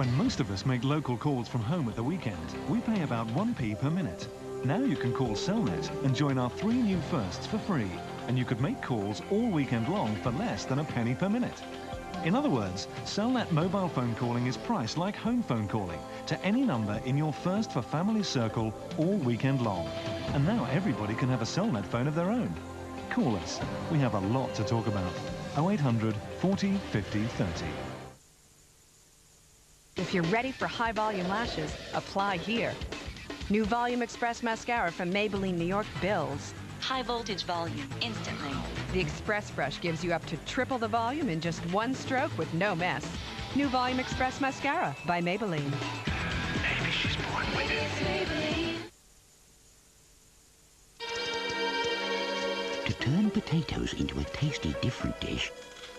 When most of us make local calls from home at the weekend, we pay about 1p per minute. Now you can call Cellnet and join our 3 new firsts for free, and you could make calls all weekend long for less than a penny per minute. In other words, Cellnet mobile phone calling is priced like home phone calling to any number in your First for Family circle all weekend long. And now everybody can have a Cellnet phone of their own. Call us. We have a lot to talk about. 0800 40 50 30. If you're ready for high volume lashes, apply here. New Volume Express Mascara from Maybelline New York builds. High voltage volume, instantly. The Express Brush gives you up to triple the volume in just 1 stroke with no mess. New Volume Express Mascara by Maybelline. Maybe she's born with it. To turn potatoes into a tasty different dish,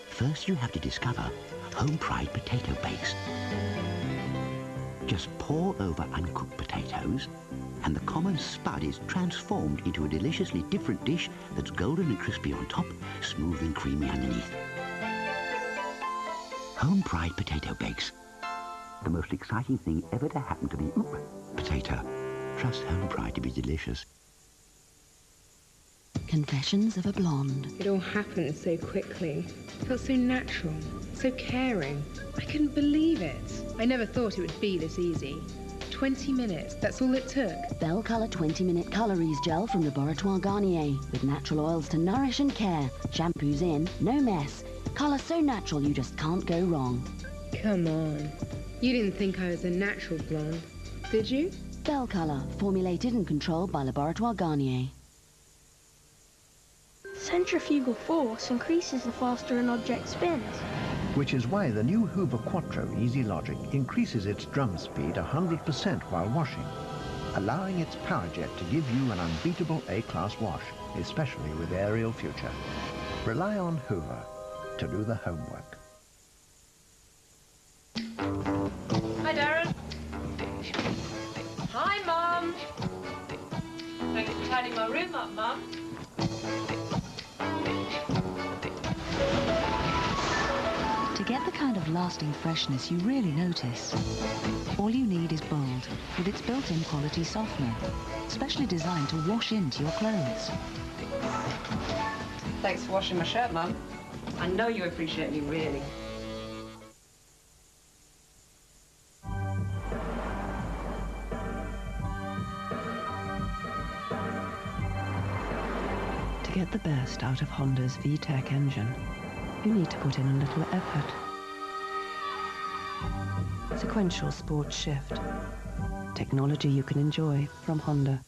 first you have to discover home fried potato bakes. Just pour over uncooked potatoes, and the common spud is transformed into a deliciously different dish that's golden and crispy on top, smooth and creamy underneath. Home fried potato bakes. The most exciting thing ever to happen to the potato. Trust home fried to be delicious. Confessions of a Blonde. It all happened so quickly. It felt so natural, so caring. I couldn't believe it. I never thought it would be this easy. 20 minutes, that's all it took. Belle Colour 20-minute Colorise Gel from Laboratoire Garnier. With natural oils to nourish and care. Shampoos in, no mess. Colour so natural you just can't go wrong. Come on. You didn't think I was a natural blonde, did you? Belle Colour, formulated and controlled by Laboratoire Garnier. Centrifugal force increases the faster an object spins. Which is why the new Hoover Quattro Easy Logic increases its drum speed 100% while washing, allowing its power jet to give you an unbeatable A-class wash, especially with Aerial Future. Rely on Hoover to do the homework. Hi, Darren. Hi, Mum. I can tidy my room up, Mum. To get the kind of lasting freshness you really notice, all you need is Bold, with its built-in quality softener, specially designed to wash into your clothes. Thanks for washing my shirt, Mum. I know you appreciate me, really. To get the best out of Honda's VTEC engine, you need to put in a little effort. Sequential Sport Shift. Technology you can enjoy from Honda.